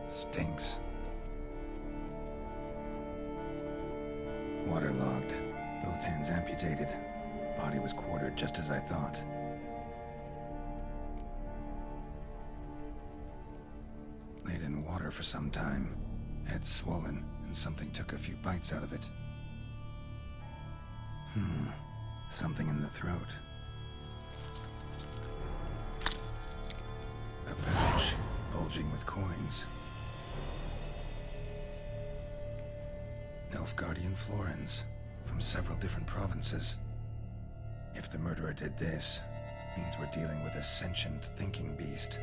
Stinks. Waterlogged. Both hands amputated. Body was quartered just as I thought. Laid in water for some time. Head swollen, and something took a few bites out of it. Something in the throat. A pouch, bulging with coins. Nilfgaardian florins, from several different provinces. If the murderer did this, means we're dealing with a sentient thinking beast.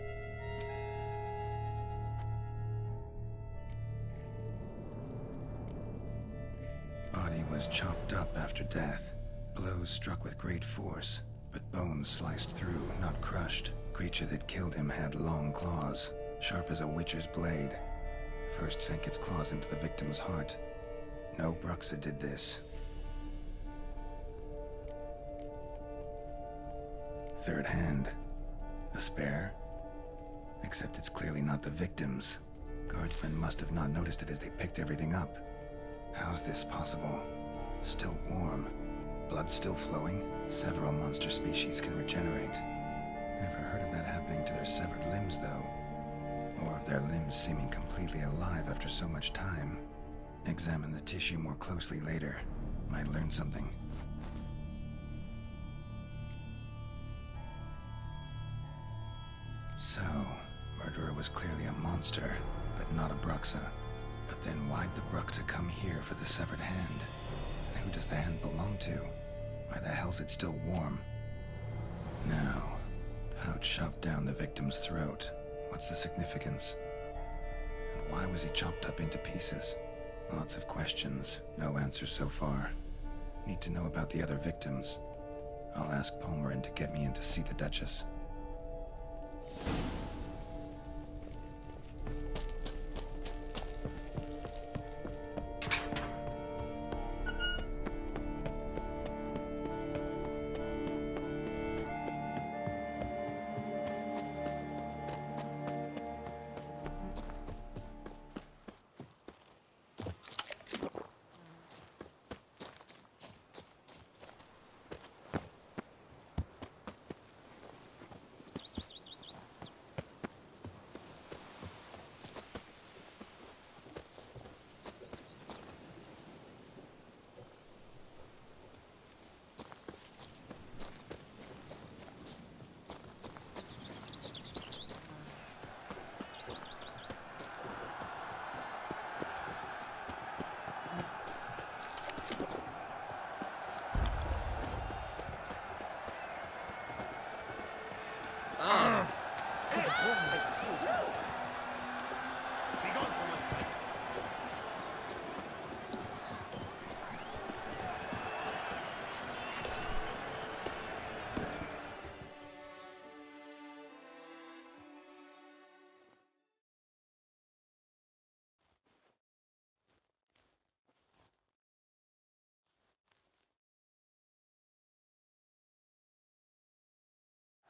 Body was chopped up after death. Blows struck with great force, but bones sliced through, not crushed. Creature that killed him had long claws, sharp as a witcher's blade. First sank its claws into the victim's heart. No Bruxa did this. Third hand. A spare? Except it's clearly not the victim's. Guardsmen must have not noticed it as they picked everything up. How's this possible? Still warm. Blood still flowing? Several monster species can regenerate. Never heard of that happening to their severed limbs, though. Or of their limbs seeming completely alive after so much time. Examine the tissue more closely later. Might learn something. So, murderer was clearly a monster, but not a Bruxa. But then why'd the Bruxa come here for the severed hand? And who does the hand belong to? Why the hell's it still warm? Now, pouch shoved down the victim's throat. What's the significance? And why was he chopped up into pieces? Lots of questions, no answers so far. Need to know about the other victims. I'll ask Palmerin to get me in to see the Duchess.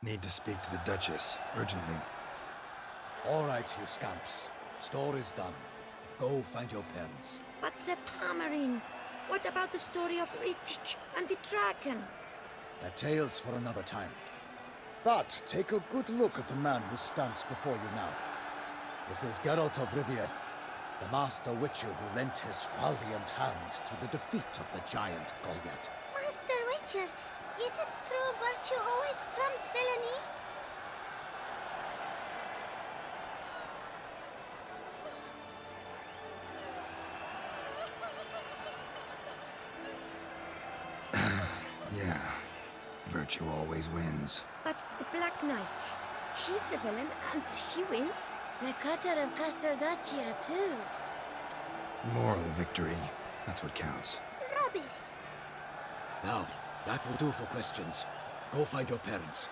Need to speak to the Duchess, urgently. All right, you scamps. Story's done. Go find your parents. But the Palmerin, what about the story of Rittik and the dragon? They're tales for another time. But take a good look at the man who stands before you now. This is Geralt of Rivia, the master witcher who lent his valiant hand to the defeat of the giant Goliath. Master Witcher, is it true virtue always trumps villainy? Yeah, virtue always wins. But the Black Knight, he's a villain and he wins. The cutter of Casteldacia, too. Moral victory, that's what counts. Rubbish. Now, that will do for questions. Go find your parents.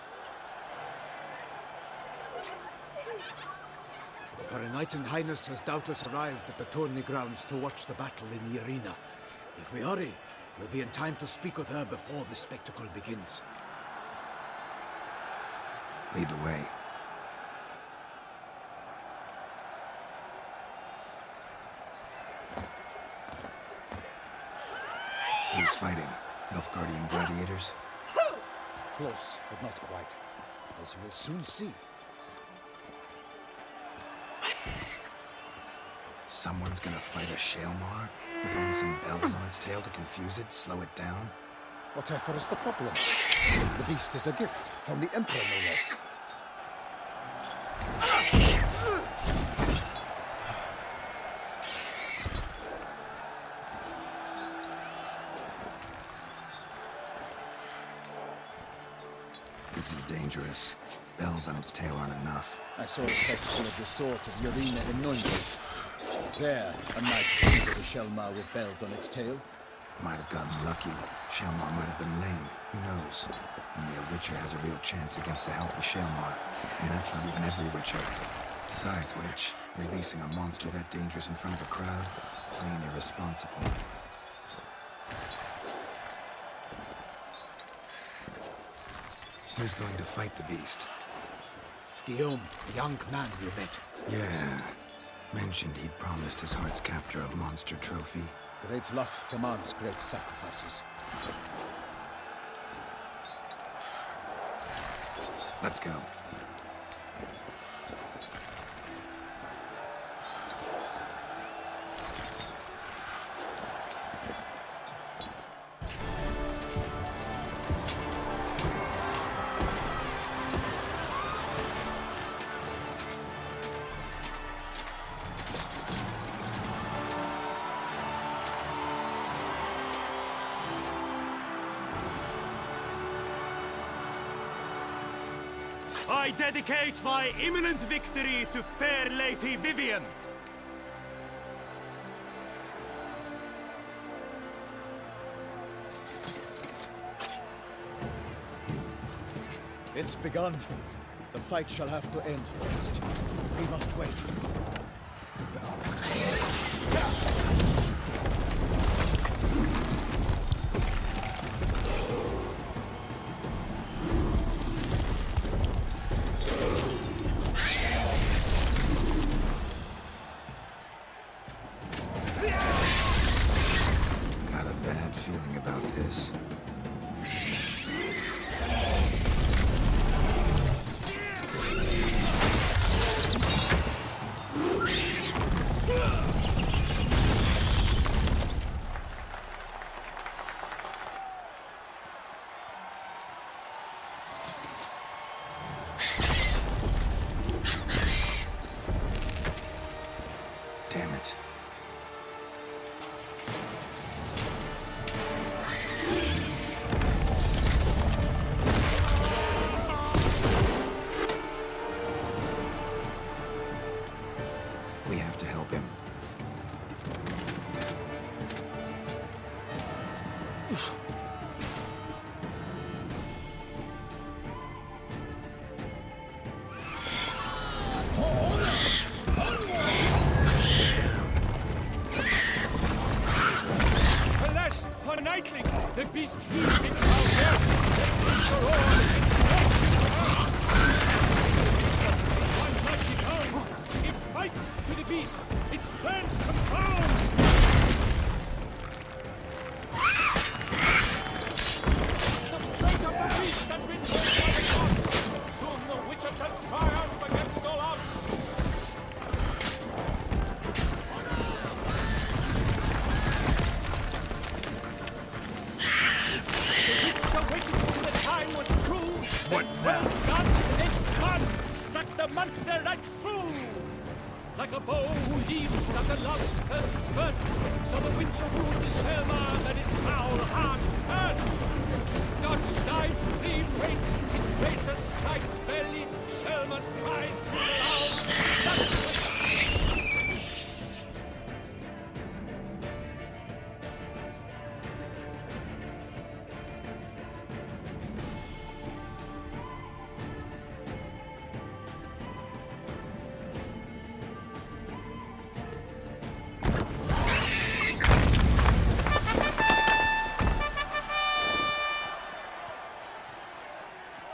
Her Knight Highness has doubtless arrived at the tourney grounds to watch the battle in the arena. If we hurry, we'll be in time to speak with her before the spectacle begins. Lead the way. Who's fighting? Nilfgaardian gladiators? Close, but not quite. As you will soon see. Someone's gonna fight a Shaelmar? With only some bells on its tail to confuse it, slow it down? Whatever is the problem? The beast is a gift from the Emperor, no less. This is dangerous. Bells on its tail aren't enough. I saw it fetch one of the sword of Yurina in Nunde. There, a knight with a Shaelmar with bells on its tail. Might have gotten lucky. Shaelmar might have been lame. Who knows? Only a Witcher has a real chance against a healthy Shaelmar. And that's not even every Witcher. Besides which, releasing a monster that dangerous in front of a crowd, plain irresponsible. Who's going to fight the beast? Guillaume, the young man you met. Yeah. Mentioned he'd promised his heart's capture a monster trophy. Great love demands great sacrifices. Let's go. I dedicate my imminent victory to fair Lady Vivienne. It's begun. The fight shall have to end first. We must wait. Got a bad feeling about this. Damn it. We have to help him. Alas, for Knightling, the beast heaved its power. The beast roared its one mighty pound. It fights to the beast. Its plans confound. The fate of the beast has been told by the gods. Soon the Witcher shall triumph against all odds. It's awaited till the time was true. What? The 12 gods, its sun, struck the monster right through. Like a bow who leaves after love's first spurt, so the Witcher wooed the Shaelmar that its howl hard earned. Dodge, dive, flee, wait, its racer strikes belly, Shaelmar's cries loud.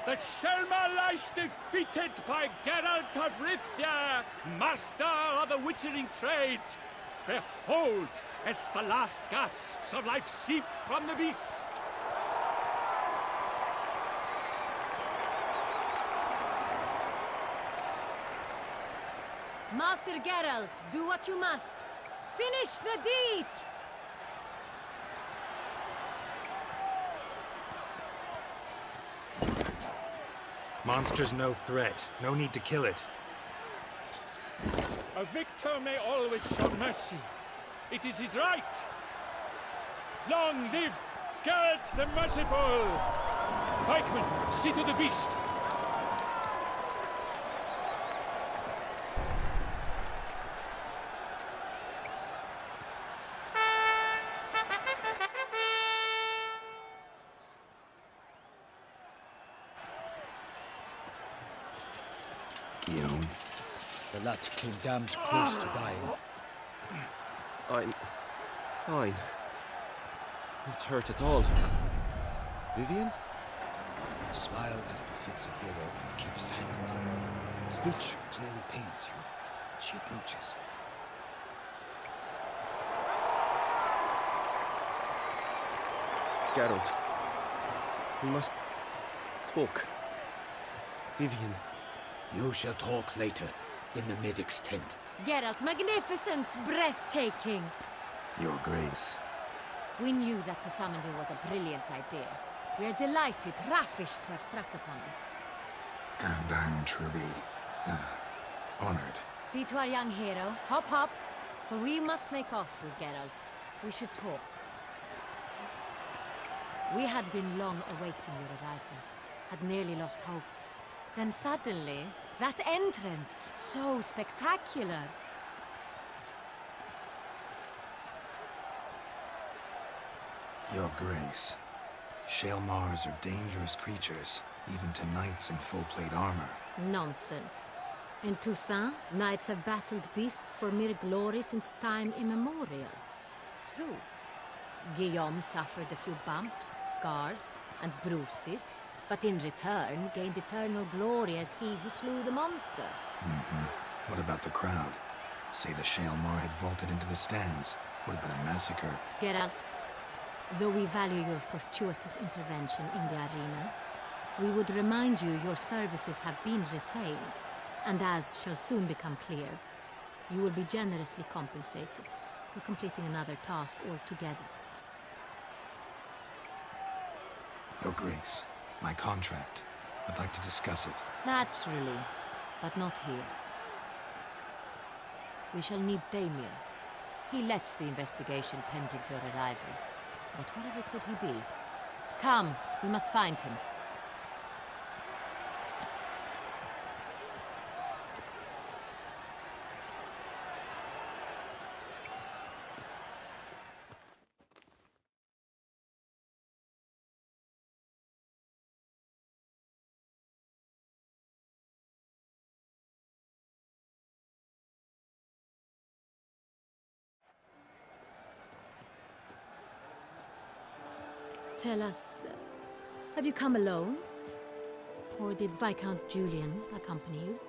The Shaelmar lies defeated by Geralt of Rivia, master of the witchering trade. Behold, as the last gasps of life seep from the beast. Master Geralt, do what you must. Finish the deed! Monster's no threat. No need to kill it. A victor may always show mercy. It is his right. Long live Geralt the Merciful! Pikemen, see to the beast. Guillaume. The lad came damned close to dying. I'm fine. Not hurt at all. Vivian? Smile as befits a hero and keep silent. Speech clearly pains you. She approaches. Geralt. We must talk. Vivian. You shall talk later, in the medic's tent. Geralt, magnificent, breathtaking. Your Grace. We knew that to summon you was a brilliant idea. We are delighted, ravished to have struck upon it. And I'm truly, honored. See to our young hero. Hop, hop. For we must make off with Geralt. We should talk. We had been long awaiting your arrival. Had nearly lost hope. Then suddenly, that entrance, so spectacular. Your Grace. Shaelmars are dangerous creatures, even to knights in full-plate armor. Nonsense. In Toussaint, knights have battled beasts for mere glory since time immemorial. True. Guillaume suffered a few bumps, scars, and bruises, but in return gained eternal glory as he who slew the monster. What about the crowd? Say the Shaelmar had vaulted into the stands. Would have been a massacre. Geralt, though we value your fortuitous intervention in the arena, we would remind you your services have been retained, and as shall soon become clear, you will be generously compensated for completing another task altogether. Your Grace, my contract. I'd like to discuss it. Naturally, but not here. We shall need Damien. He led the investigation pending your arrival. But whatever could he be? Come, we must find him. Tell us, have you come alone? Or did Viscount Julian accompany you?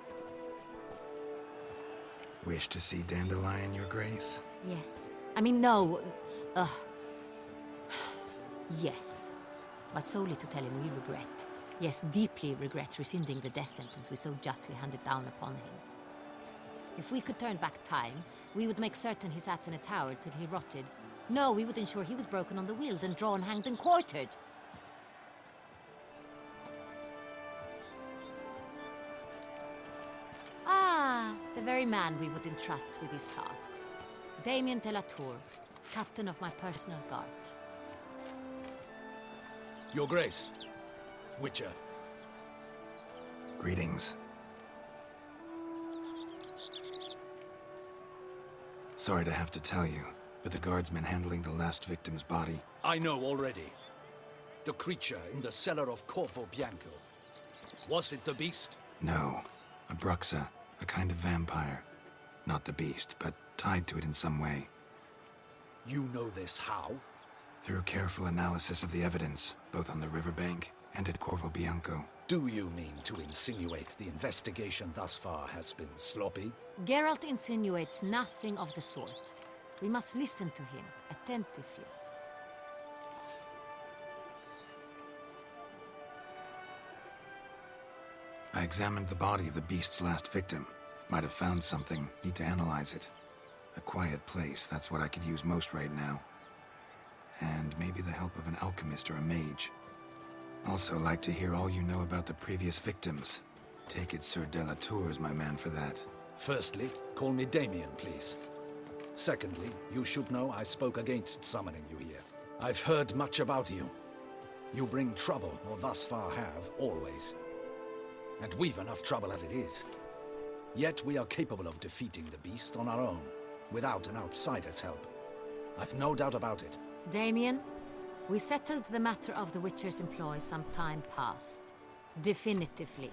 Wish to see Dandelion, Your Grace? Yes. I mean, no. Yes. But solely to tell him we regret. Yes, deeply regret rescinding the death sentence we so justly handed down upon him. If we could turn back time, we would make certain he sat in a tower till he rotted. No, we would ensure he was broken on the wheel, then drawn, hanged, and quartered. Ah, the very man we would entrust with these tasks. Damien de la Tour, captain of my personal guard. Your Grace. Witcher. Greetings. Sorry to have to tell you, but the guardsmen handling the last victim's body... I know already. The creature in the cellar of Corvo Bianco. Was it the beast? No. A Bruxa, a kind of vampire. Not the beast, but tied to it in some way. You know this how? Through careful analysis of the evidence, both on the riverbank and at Corvo Bianco. Do you mean to insinuate the investigation thus far has been sloppy? Geralt insinuates nothing of the sort. We must listen to him attentively. I examined the body of the beast's last victim. Might have found something. Need to analyze it. A quiet place, that's what I could use most right now. And maybe the help of an alchemist or a mage. Also like to hear all you know about the previous victims. Take it Sir Delatour is my man for that. Firstly, call me Damien, please. Secondly, you should know I spoke against summoning you here. I've heard much about you. You bring trouble, or thus far have, always. And we've enough trouble as it is. Yet we are capable of defeating the beast on our own, without an outsider's help. I've no doubt about it. Damien, we settled the matter of the Witcher's employ some time past. Definitively.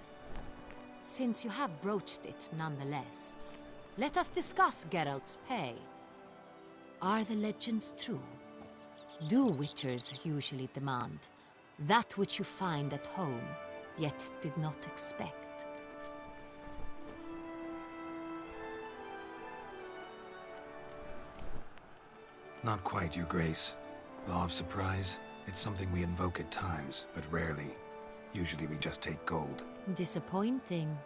Since you have broached it nonetheless, let us discuss Geralt's pay. Are the legends true? Do Witchers usually demand that which you find at home, yet did not expect? Not quite, Your Grace. Law of surprise, it's something we invoke at times, but rarely. Usually we just take gold. Disappointing.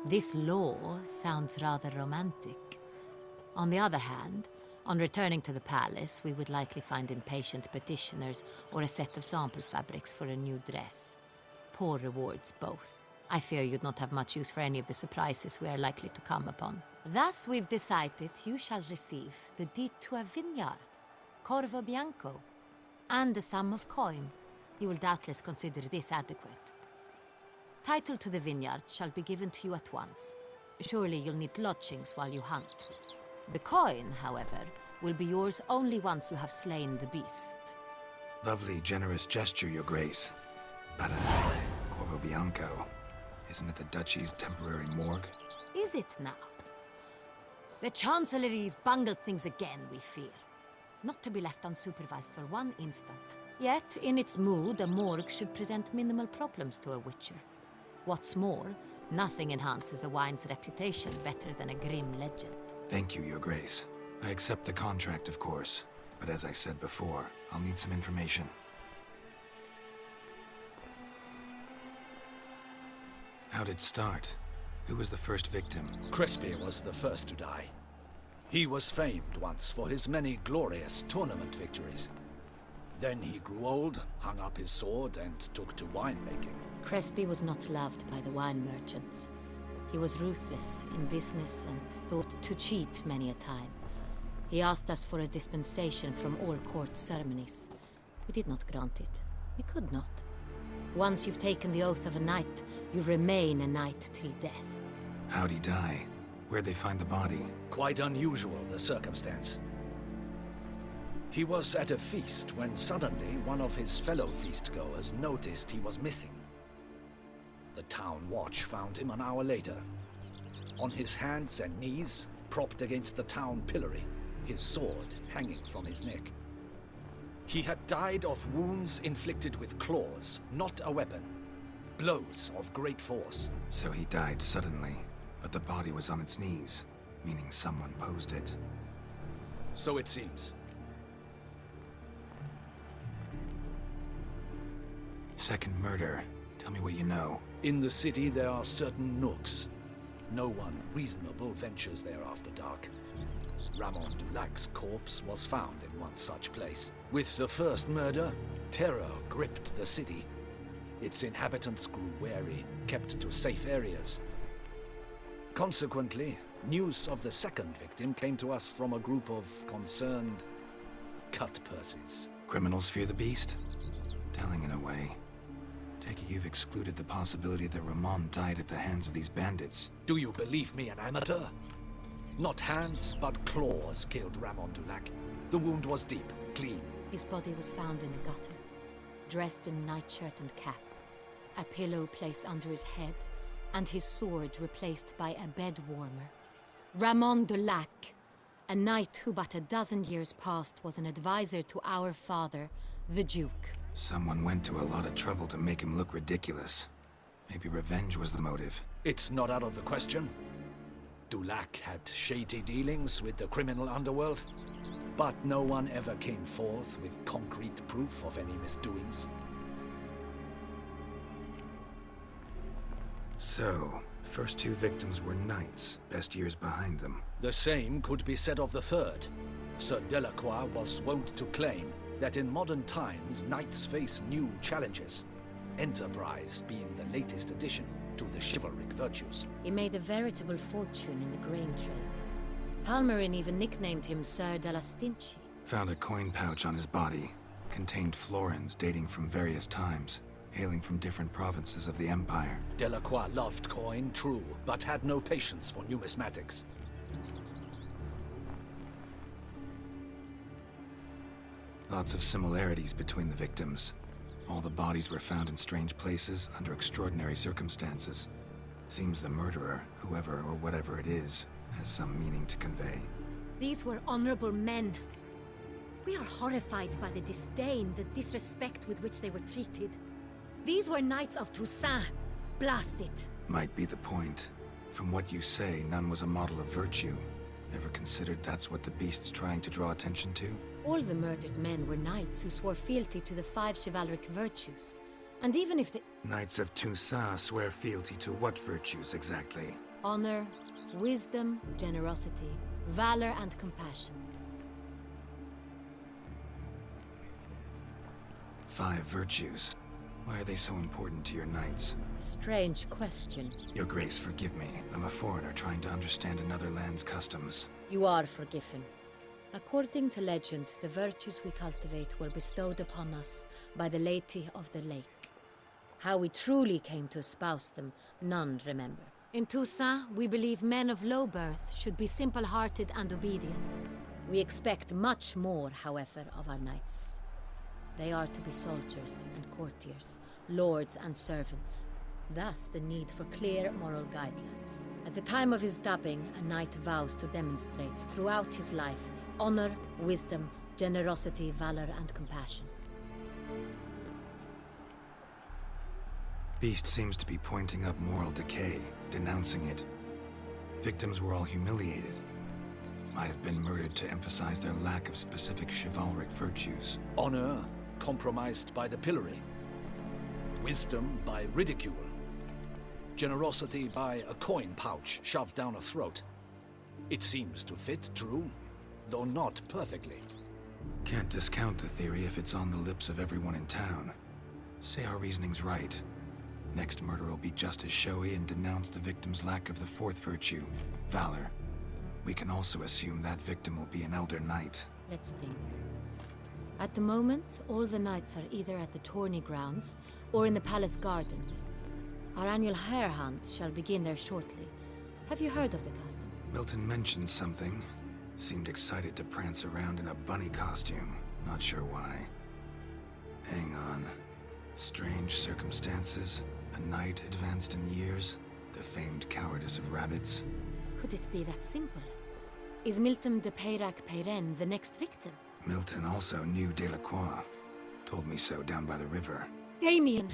This law sounds rather romantic. On the other hand, on returning to the palace, we would likely find impatient petitioners or a set of sample fabrics for a new dress. Poor rewards, both. I fear you'd not have much use for any of the surprises we are likely to come upon. Thus, we've decided you shall receive the deed to a vineyard, Corvo Bianco, and a sum of coin. You will doubtless consider this adequate. Title to the vineyard shall be given to you at once. Surely you'll need lodgings while you hunt. The coin, however, will be yours only once you have slain the beast. Lovely, generous gesture, Your Grace. But, Corvo Bianco, isn't it the Duchy's temporary morgue? Is it now? The Chancellery's bungled things again, we fear. Not to be left unsupervised for one instant. Yet, in its mood, a morgue should present minimal problems to a Witcher. What's more, nothing enhances a wine's reputation better than a grim legend. Thank you, Your Grace. I accept the contract, of course. But as I said before, I'll need some information. How'd it start? Who was the first victim? Crespi was the first to die. He was famed once for his many glorious tournament victories. Then he grew old, hung up his sword, and took to winemaking. Crespi was not loved by the wine merchants. He was ruthless in business and thought to cheat many a time. He asked us for a dispensation from all court ceremonies. We did not grant it. We could not. Once you've taken the oath of a knight, you remain a knight till death. How'd he die? Where'd they find the body? Quite unusual, the circumstance. He was at a feast when suddenly one of his fellow feastgoers noticed he was missing. The town watch found him an hour later. On his hands and knees, propped against the town pillory, his sword hanging from his neck. He had died of wounds inflicted with claws, not a weapon. Blows of great force. So he died suddenly, but the body was on its knees, meaning someone posed it. So it seems. Second murder. Tell me what you know. In the city there are certain nooks. No one reasonable ventures there after dark. Ramon Dulac's corpse was found in one such place. With the first murder, terror gripped the city. Its inhabitants grew wary, kept to safe areas. Consequently, news of the second victim came to us from a group of concerned cut-purses. Criminals fear the beast? Telling in a way. Take it you've excluded the possibility that Ramon died at the hands of these bandits. Do you believe me an amateur? Not hands, but claws killed Ramon Dulac. The wound was deep, clean. His body was found in the gutter, dressed in nightshirt and cap, a pillow placed under his head, and his sword replaced by a bed warmer. Ramon Dulac, a knight who but a dozen years past was an advisor to our father, the Duke. Someone went to a lot of trouble to make him look ridiculous. Maybe revenge was the motive. It's not out of the question. Dulac had shady dealings with the criminal underworld. But no one ever came forth with concrete proof of any misdoings. So, first two victims were knights, best years behind them. The same could be said of the third. Sir Delacroix was wont to claim that in modern times knights face new challenges, enterprise being the latest addition to the chivalric virtues. He made a veritable fortune in the grain trade. Palmerin even nicknamed him Sir de la Stinchi. Found a coin pouch on his body. Contained florins dating from various times, hailing from different provinces of the Empire. Delacroix loved coin, true, but had no patience for numismatics. Lots of similarities between the victims. All the bodies were found in strange places under extraordinary circumstances. Seems the murderer, whoever or whatever it is, has some meaning to convey. These were honorable men. We are horrified by the disdain, the disrespect with which they were treated. These were knights of Toussaint. Blast it. Might be the point. From what you say, none was a model of virtue. Ever considered that's what the beast's trying to draw attention to? All the murdered men were knights who swore fealty to the 5 chivalric virtues. And even if the Knights of Toussaint swear fealty to what virtues exactly? honor, wisdom, generosity, valor, and compassion. 5 virtues. Why are they so important to your knights? Strange question. Your Grace, forgive me. I'm a foreigner trying to understand another land's customs. You are forgiven. According to legend, the virtues we cultivate were bestowed upon us by the Lady of the Lake. How we truly came to espouse them, none remember. In Toussaint, we believe men of low birth should be simple-hearted and obedient. We expect much more, however, of our knights. They are to be soldiers and courtiers, lords and servants. Thus, the need for clear moral guidelines. At the time of his dubbing, a knight vows to demonstrate throughout his life honor, wisdom, generosity, valor, and compassion. Beast seems to be pointing up moral decay, denouncing it. Victims were all humiliated. Might have been murdered to emphasize their lack of specific chivalric virtues. Honor compromised by the pillory. Wisdom by ridicule. Generosity by a coin pouch shoved down a throat. It seems to fit, true, though not perfectly. Can't discount the theory if it's on the lips of everyone in town. Say our reasoning's right. Next murder will be just as showy and denounce the victim's lack of the 4th virtue, valor. We can also assume that victim will be an elder knight. Let's think. At the moment, all the knights are either at the tourney grounds or in the palace gardens. Our annual hare hunt shall begin there shortly. Have you heard of the custom? Milton mentioned something. Seemed excited to prance around in a bunny costume. Not sure why. Hang on. Strange circumstances. A knight advanced in years. The famed cowardice of rabbits. Could it be that simple? Is Milton de Peyrac-Peyren the next victim? Milton also knew Delacroix. Told me so down by the river. Damien!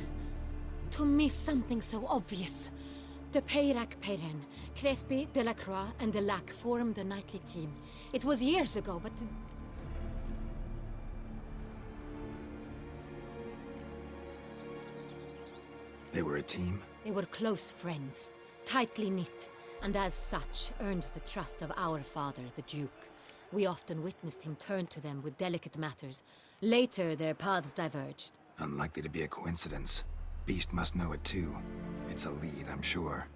To miss something so obvious. De Peyrac-Peyren, Crespi, Delacroix, and Delac formed a knightly team. It was years ago, but... They were a team? They were close friends, tightly knit, and as such earned the trust of our father, the Duke. We often witnessed him turn to them with delicate matters. Later, their paths diverged. Unlikely to be a coincidence. Beast must know it too. It's a lead, I'm sure.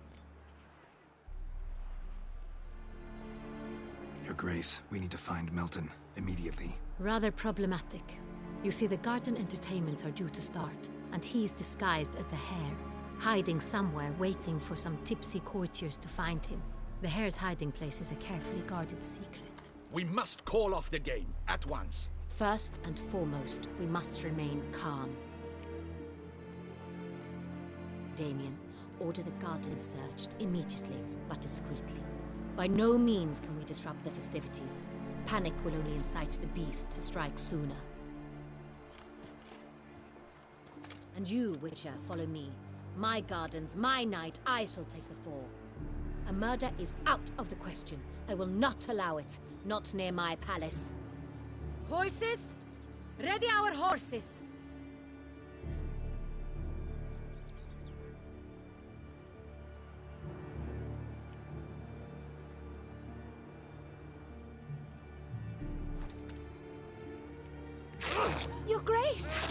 Your Grace, we need to find Milton, immediately. Rather problematic. You see, the garden entertainments are due to start, and he's disguised as the hare, hiding somewhere, waiting for some tipsy courtiers to find him. The hare's hiding place is a carefully guarded secret. We must call off the game, at once. First and foremost, we must remain calm. Damien, order the garden searched immediately, but discreetly. By no means can we disrupt the festivities. Panic will only incite the beast to strike sooner. And you, Witcher, follow me. My gardens, my night, I shall take the fall. A murder is out of the question. I will not allow it. Not near my palace. Horses? Ready our horses! Your Grace!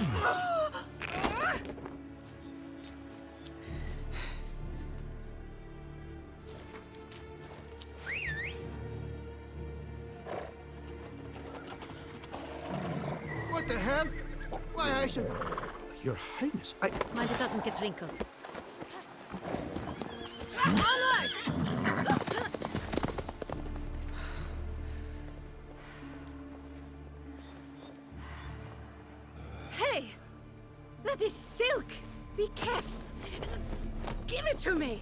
What the hell? Why, I said... Your Highness, Mind it doesn't get wrinkled. Onward! Hey! That is silk! Be careful! Give it to me!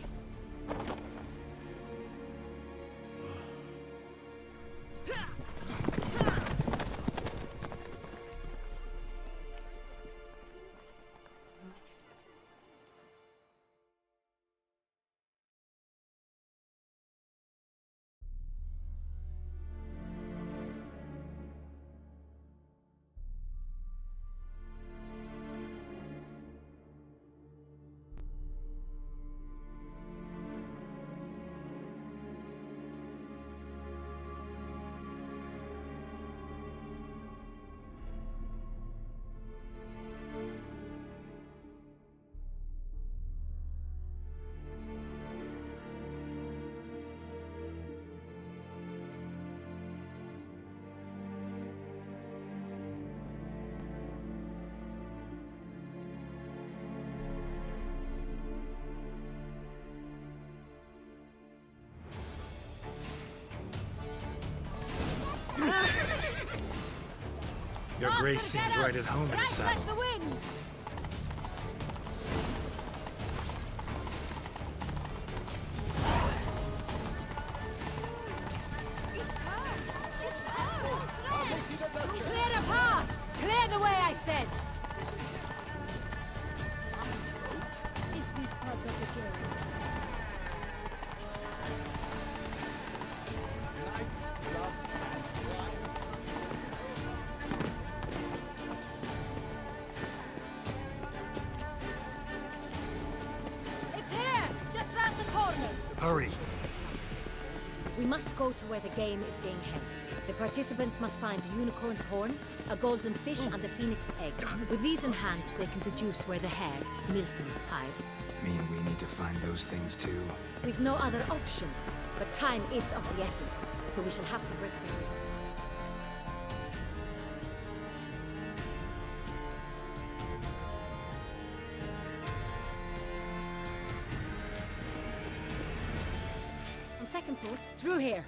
Your Grace seems right at home in the Right saddle. like the wind! It's her! It's her! Clear the path! Clear the way, I said! Is this part of the game? It's here! Just round the corner! Hurry! We must go to where the game is being held. The participants must find a unicorn's horn, a golden fish, and a phoenix egg. With these in hand, they can deduce where the hare, Milton, hides. Mean we need to find those things too? We've no other option, but time is of the essence, so we shall have to break them. On second thought, through here.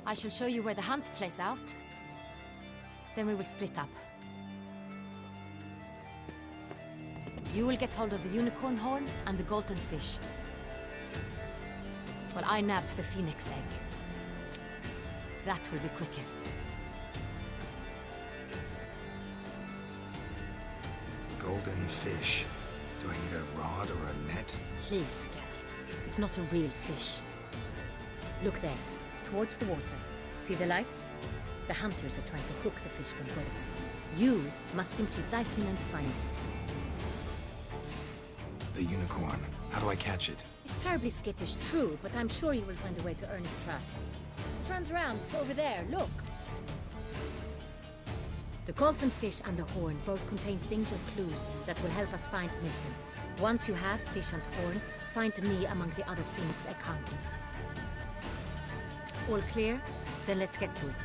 I shall show you where the hunt plays out. Then we will split up. You will get hold of the unicorn horn and the golden fish, while I nab the phoenix egg. That will be quickest. Golden fish. Do I need a rod or a net? Please, Geralt. It's not a real fish. Look there, towards the water. See the lights? The hunters are trying to hook the fish from boats. You must simply dive in and find it. The unicorn. How do I catch it? It's terribly skittish, true, but I'm sure you will find a way to earn its trust. It runs around, over there, look. The golden fish and the horn both contain things or clues that will help us find Milton. Once you have fish and horn, find me among the other phoenix egg hunters. All clear? Then let's get to it.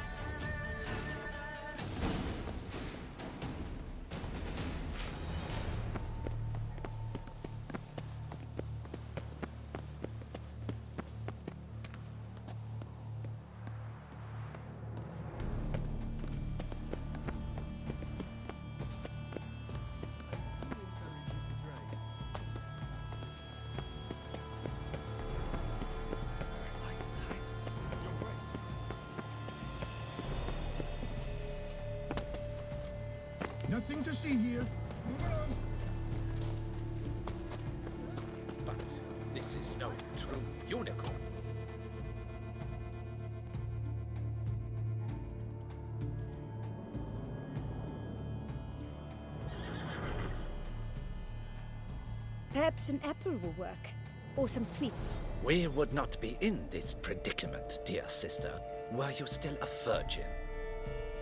Nothing to see here. Move along. But this is no true unicorn. Perhaps an apple will work. Or some sweets. We would not be in this predicament, dear sister, were you still a virgin.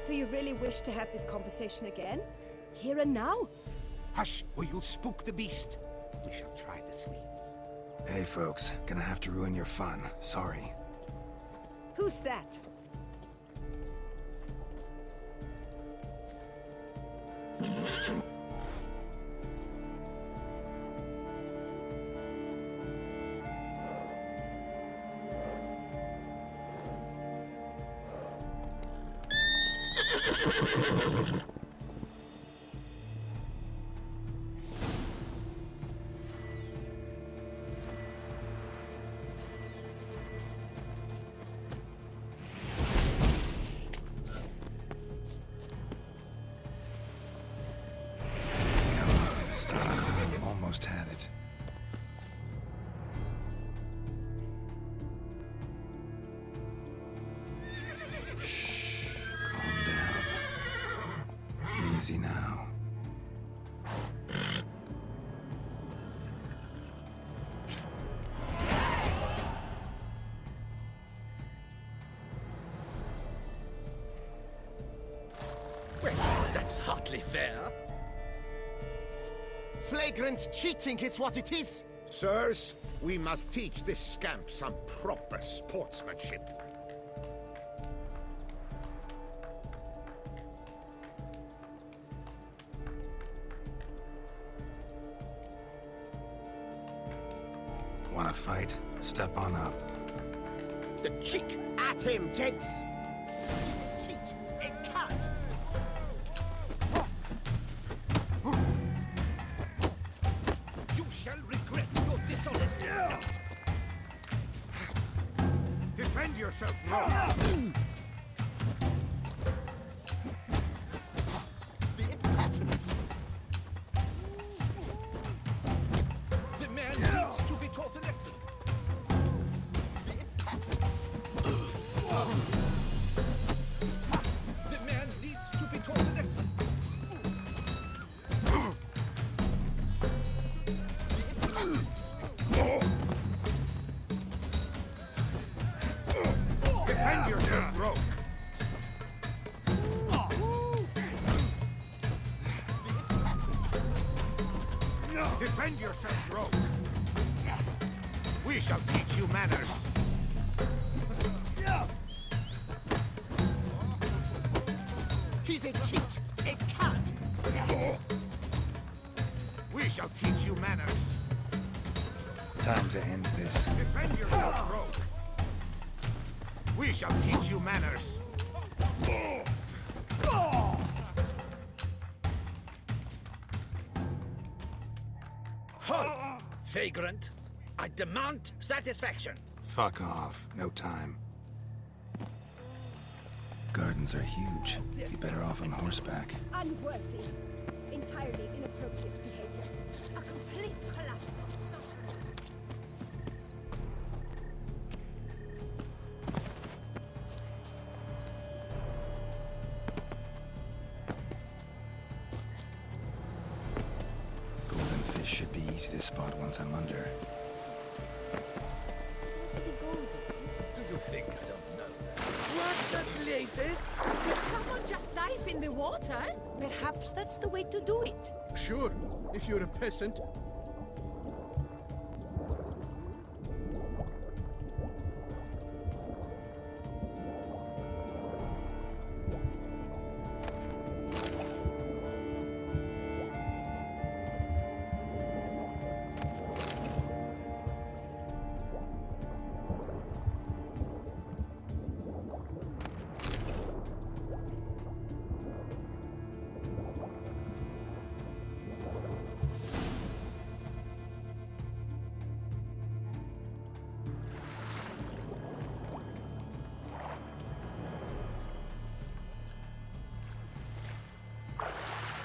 Do you really wish to have this conversation again? Here and now? Hush, or you'll spook the beast. We shall try the sweets. Hey, folks. Gonna have to ruin your fun. Sorry. Who's that? Almost had it. Shh. Calm down. Easy now. Well, that's hardly fair. Flagrant cheating is what it is! Sirs, we must teach this scamp some proper sportsmanship. Wanna fight? Step on up. The cheek at him, Tegs! Cheat! A cat! You shall regret your dishonesty. Defend yourself, Rogue! The impotence! The man needs to be taught a lesson. The impotence! The man needs to be taught a lesson. Defend yourself, Rogue! Defend yourself, Rogue! We shall teach you manners! He's a cheat! A cat! We shall teach you manners! Time to end this. Defend yourself, Rogue! We shall teach you manners! Halt! Vagrant! I demand satisfaction! Fuck off. No time. Gardens are huge. Be better off on horseback. Unworthy. Entirely inappropriate behavior. A complete collapse of social... Golden fish should be easy to spot once I'm under. Must be golden. Do you think I don't know that? What the blazes? Did someone just dive in the water? Perhaps that's the way to do it. Sure, if you're a peasant.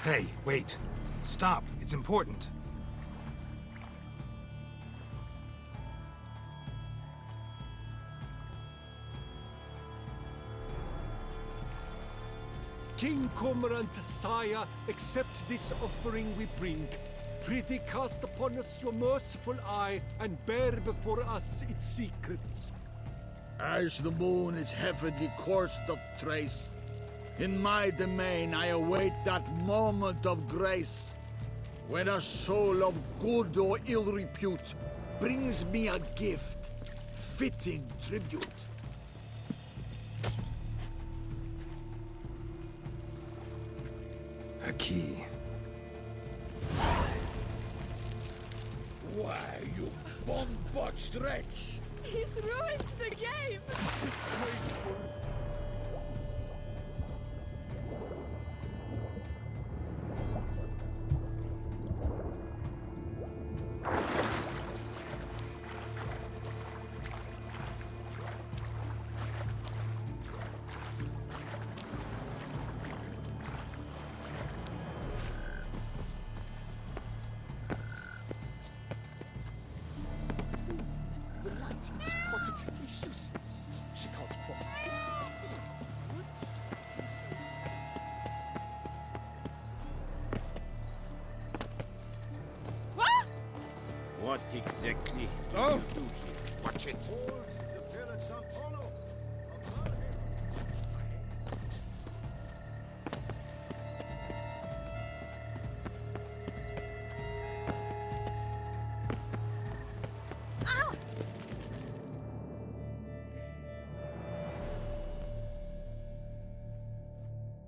Hey, wait. Stop. It's important. King Cormorant, sire, accept this offering we bring. Prithee cast upon us your merciful eye, and bear before us its secrets. As the moon is heavenly coursed of trace, in my domain I await that moment of grace, when a soul of good or ill repute brings me a gift, fitting tribute. A key. Why, you bomb-botched wretch! He's ruined the game! Disgraceful. The lighting's positively useless. She can't possibly see. What exactly do you do here? Watch it.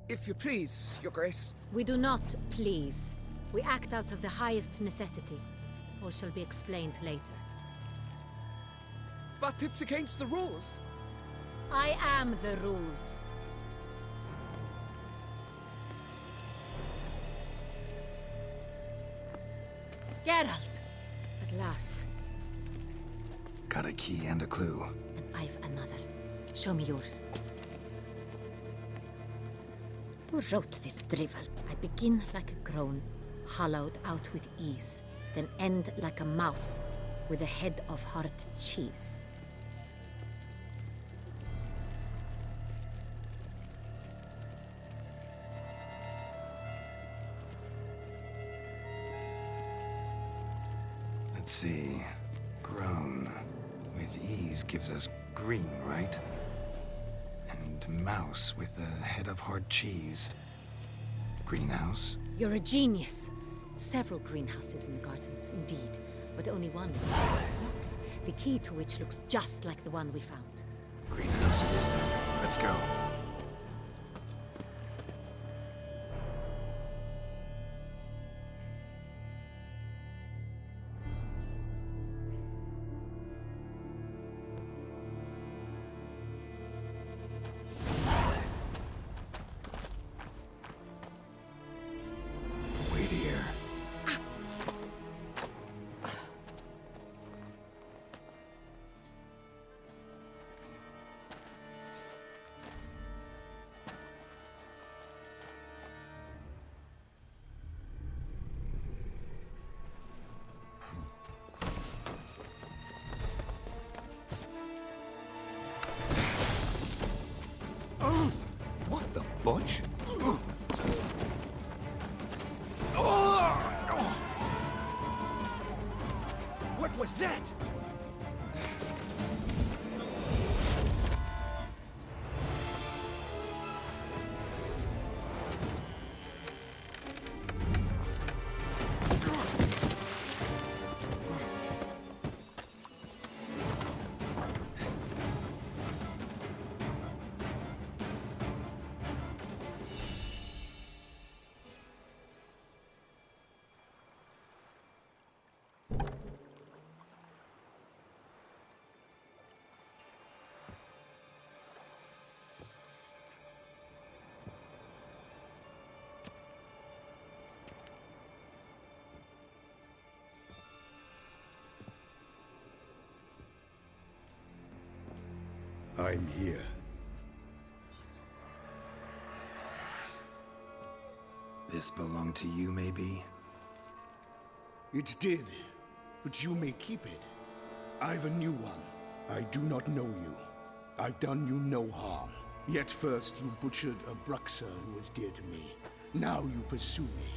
If you please, Your Grace. We do not please. We act out of the highest necessity. All shall be explained later. But it's against the rules. I am the rules. Geralt! At last. Got a key and a clue. And I've another. Show me yours. Who wrote this drivel? I begin like a groan, hollowed out with ease, then end like a mouse, with a head of hard cheese. Let's see. Groan. With ease gives us green, right? And mouse with the head of hard cheese. Greenhouse? You're a genius. Several greenhouses in the gardens, indeed, but only one locks, the key to which looks just like the one we found. Greenhouse it is then. Let's go. Wait here. What the bunch? What was that? I'm here. This belonged to you, maybe? It did, but you may keep it. I've a new one. I do not know you. I've done you no harm. Yet first you butchered a Bruxa who was dear to me. Now you pursue me.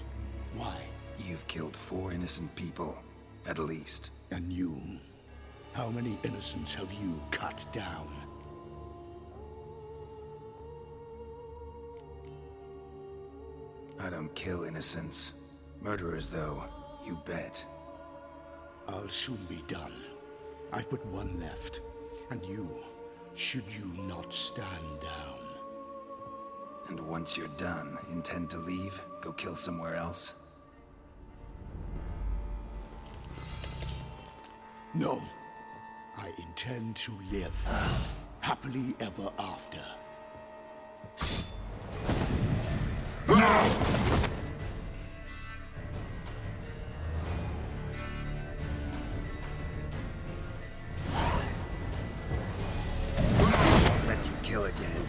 Why? You've killed 4 innocent people, at least. And you? How many innocents have you cut down? I don't kill innocents. Murderers, though, you bet. I'll soon be done. I've but one left. And you, should you not stand down. And once you're done, intend to leave? Go kill somewhere else? No. I intend to live. Happily ever after. Let you kill again.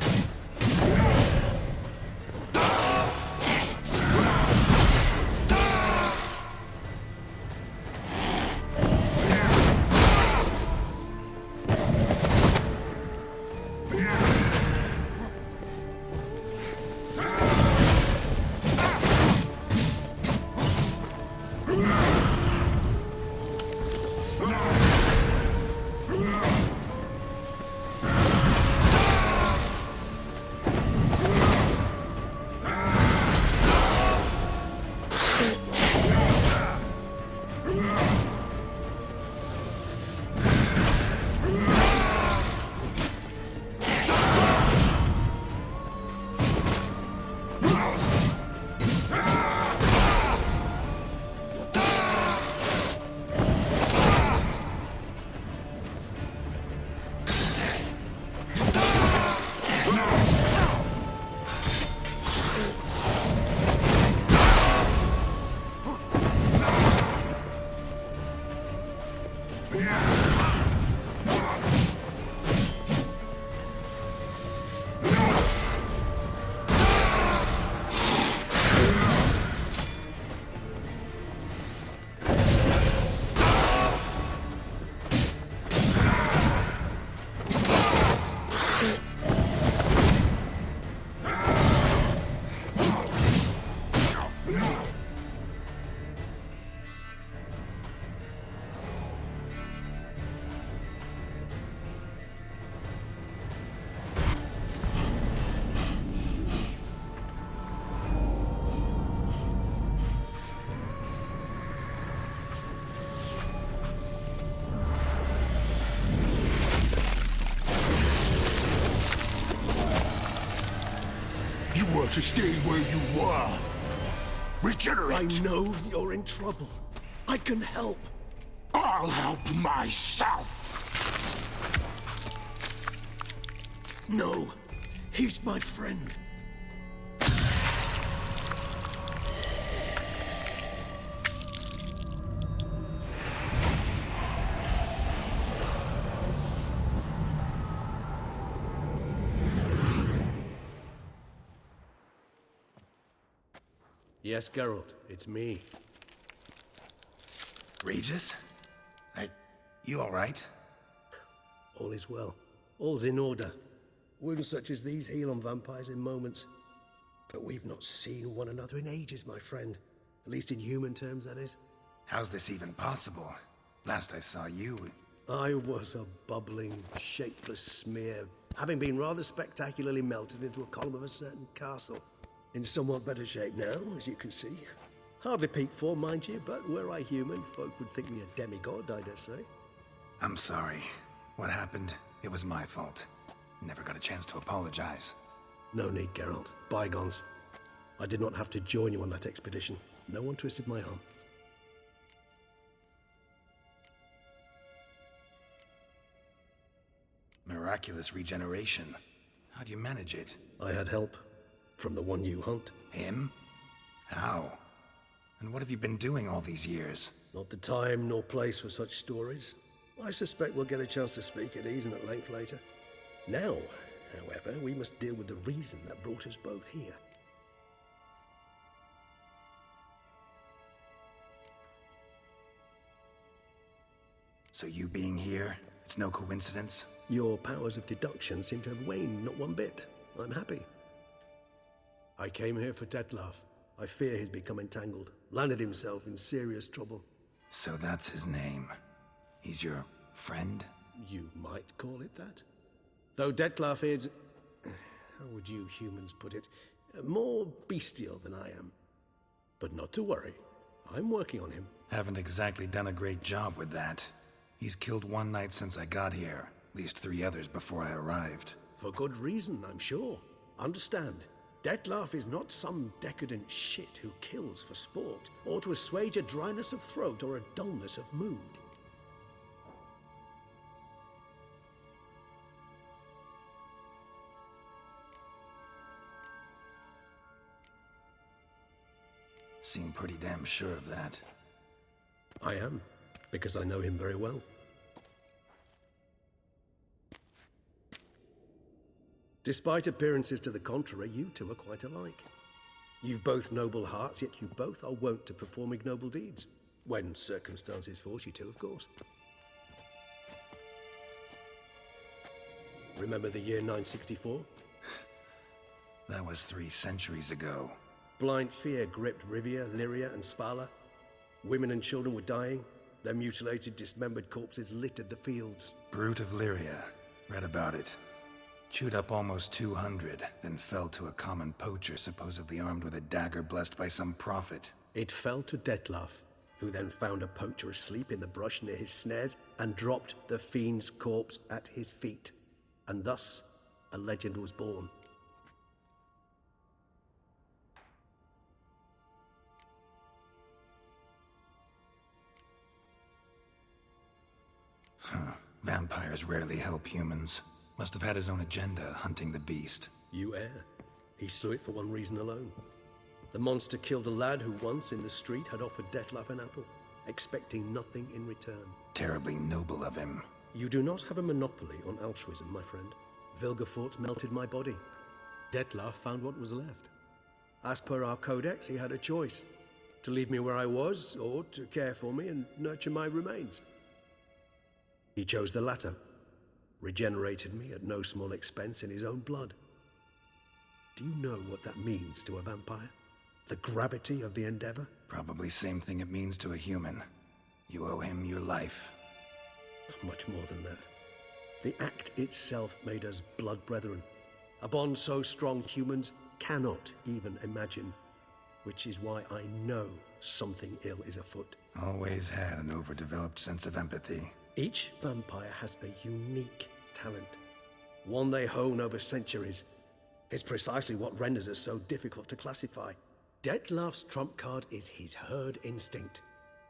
To stay where you were. Regenerate! I know you're in trouble. I can help. I'll help myself! No, he's my friend. Yes, Geralt, it's me. Regis? You alright? All is well. All's in order. Wounds such as these heal on vampires in moments. But we've not seen one another in ages, my friend. At least in human terms, that is. How's this even possible? Last I saw you... I was a bubbling, shapeless smear, having been rather spectacularly melted into a column of a certain castle. In somewhat better shape now, as you can see. Hardly peak form, mind you, but were I human, folk would think me a demigod, I dare say. I'm sorry. What happened? It was my fault. Never got a chance to apologize. No need, Geralt. Bygones. I did not have to join you on that expedition. No one twisted my arm. Miraculous regeneration. How do you manage it? I had help. From the one you hunt. Him? How? And what have you been doing all these years? Not the time nor place for such stories. I suspect we'll get a chance to speak at ease and at length later. Now, however, we must deal with the reason that brought us both here. So you being here, it's no coincidence? Your powers of deduction seem to have waned not one bit. I'm happy. I came here for Dettlaff. I fear he's become entangled, landed himself in serious trouble. So that's his name. He's your friend? You might call it that. Though Dettlaff is, how would you humans put it, more bestial than I am. But not to worry, I'm working on him. Haven't exactly done a great job with that. He's killed one knight since I got here, at least 3 others before I arrived. For good reason, I'm sure. Understand, Dettlaff is not some decadent shit who kills for sport, or to assuage a dryness of throat or a dullness of mood. Seem pretty damn sure of that. I am, because I know him very well. Despite appearances to the contrary, you two are quite alike. You've both noble hearts, yet you both are wont to perform ignoble deeds. When circumstances force you to, of course. Remember the year 964? That was 3 centuries ago. Blind fear gripped Rivia, Lyria, and Spala. Women and children were dying. Their mutilated, dismembered corpses littered the fields. Brute of Lyria. Read about it. Chewed up almost 200, then fell to a common poacher supposedly armed with a dagger blessed by some prophet. It fell to Dettlaff, who then found a poacher asleep in the brush near his snares and dropped the fiend's corpse at his feet. And thus, a legend was born. Vampires rarely help humans. Must have had his own agenda, hunting the beast. You err. He slew it for one reason alone. The monster killed a lad who once, in the street, had offered Dettlaff an apple, expecting nothing in return. Terribly noble of him. You do not have a monopoly on altruism, my friend. Vilgefortz melted my body. Dettlaff found what was left. As per our codex, he had a choice. To leave me where I was, or to care for me and nurture my remains. He chose the latter. Regenerated me at no small expense in his own blood. Do you know what that means to a vampire? The gravity of the endeavor? Probably same thing it means to a human. You owe him your life. Much more than that. The act itself made us blood brethren. A bond so strong humans cannot even imagine. Which is why I know something ill is afoot. Always had an overdeveloped sense of empathy. Each vampire has a unique talent, one they hone over centuries. It's precisely what renders us so difficult to classify. Dettlaff's trump card is his herd instinct,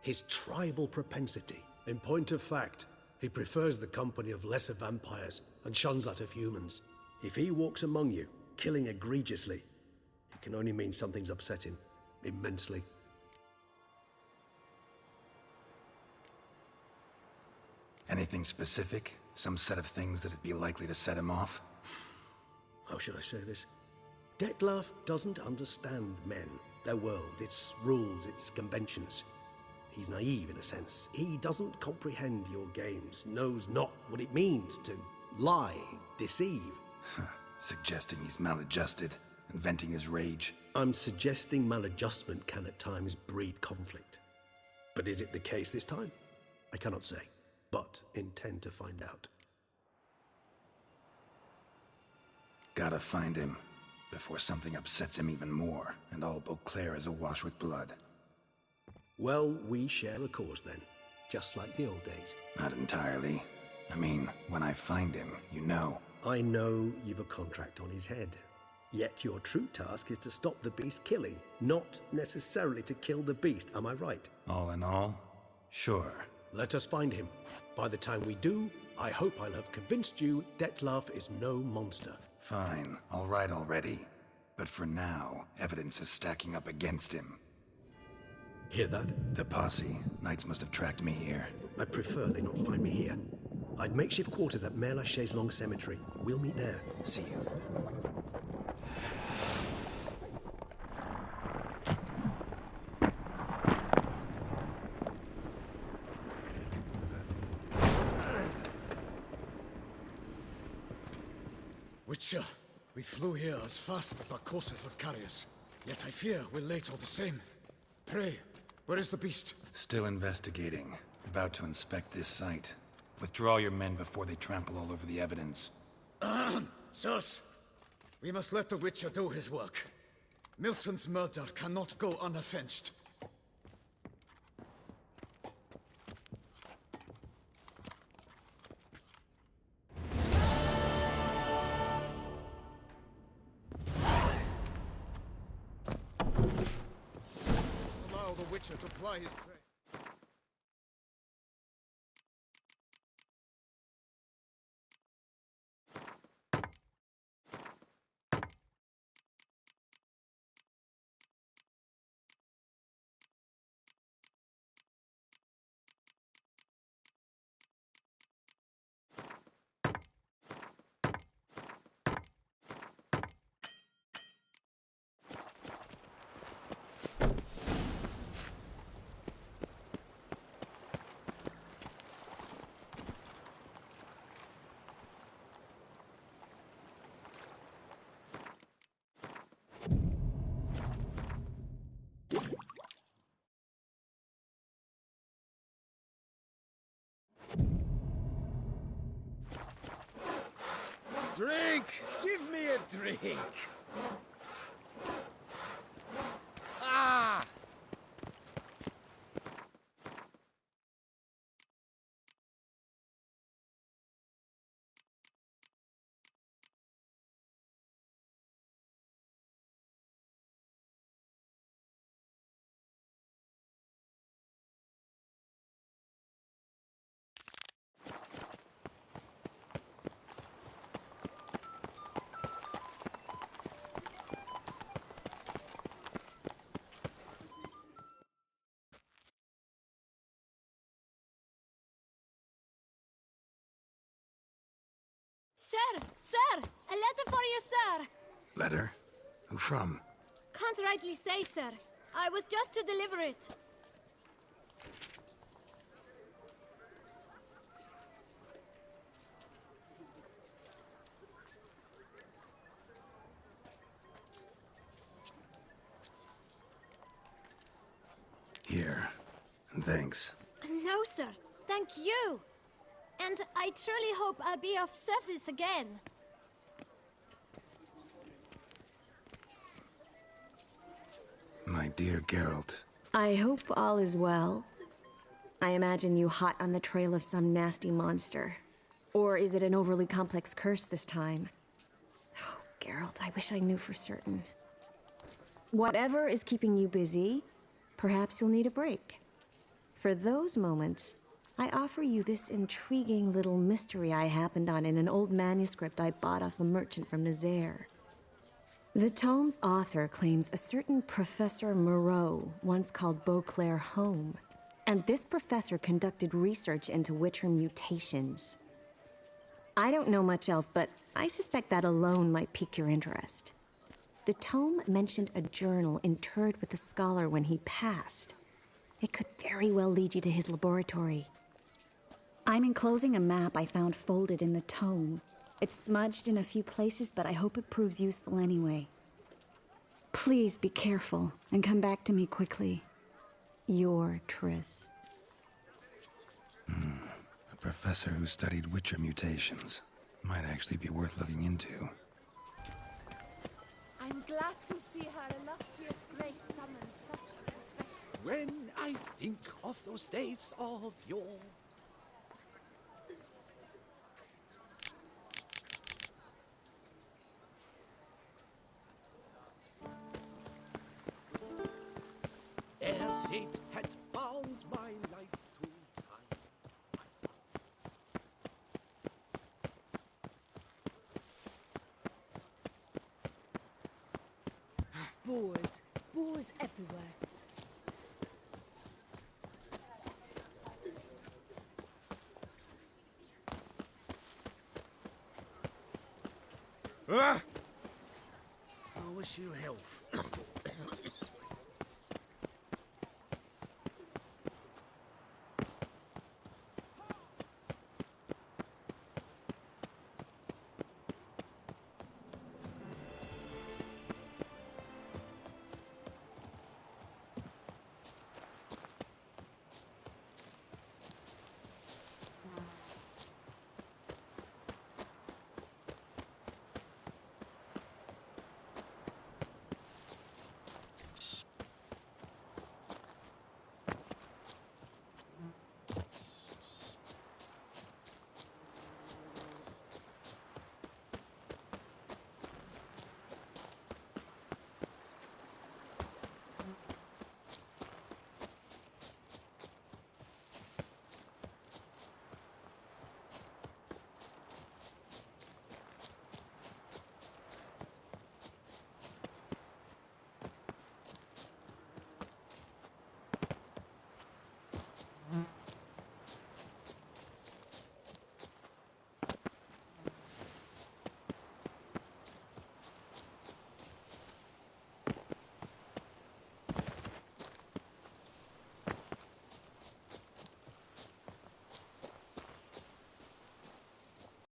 his tribal propensity. In point of fact, he prefers the company of lesser vampires and shuns that of humans. If he walks among you, killing egregiously, it can only mean something's upset him immensely. Anything specific? Some set of things that'd be likely to set him off? How should I say this? Dettlaff doesn't understand men, their world, its rules, its conventions. He's naive in a sense. He doesn't comprehend your games, knows not what it means to lie, deceive. Suggesting he's maladjusted and venting his rage. I'm suggesting maladjustment can at times breed conflict. But is it the case this time? I cannot say. But intend to find out. Gotta find him, before something upsets him even more, and all Beauclair is awash with blood. Well, we share a cause then, just like the old days. Not entirely. I mean, when I find him, you know. I know you've a contract on his head. Yet your true task is to stop the beast killing, not necessarily to kill the beast, am I right? All in all, sure. Let us find him. By the time we do, I hope I'll have convinced you Dettlaff is no monster. Fine, all right already. But for now, evidence is stacking up against him. Hear that? The posse. Knights must have tracked me here. I'd prefer they not find me here. I've makeshift quarters at Mère Lachaise Long Cemetery. We'll meet there. See you. Witcher, we flew here as fast as our courses would carry us. Yet I fear we're late all the same. Pray, where is the beast? Still investigating. About to inspect this site. Withdraw your men before they trample all over the evidence. Sirs, we must let the Witcher do his work. Milton's murder cannot go unavenged. Allow the Witcher to ply his trade. Drink! Give me a drink! Ah! Sir! Sir! A letter for you, sir! Letter? Who from? Can't rightly say, sir. I was just to deliver it. Here. And thanks. No, sir. Thank you. And I truly hope I'll be of service again. My dear Geralt. I hope all is well. I imagine you hot on the trail of some nasty monster. Or is it an overly complex curse this time? Oh, Geralt, I wish I knew for certain. Whatever is keeping you busy, perhaps you'll need a break. For those moments, I offer you this intriguing little mystery I happened on in an old manuscript I bought off a merchant from Nazaire. The tome's author claims a certain Professor Moreau once called Beauclair home, and this professor conducted research into Witcher mutations. I don't know much else, but I suspect that alone might pique your interest. The tome mentioned a journal interred with the scholar when he passed. It could very well lead you to his laboratory. I'm enclosing a map I found folded in the tome. It's smudged in a few places, but I hope it proves useful anyway. Please be careful and come back to me quickly. Your Triss. A professor who studied Witcher mutations. Might actually be worth looking into. I'm glad to see her illustrious grace summon such a professional. When I think of those days of yore. Ere fate had bound my life to time. Boars. Boars everywhere. I wish you health.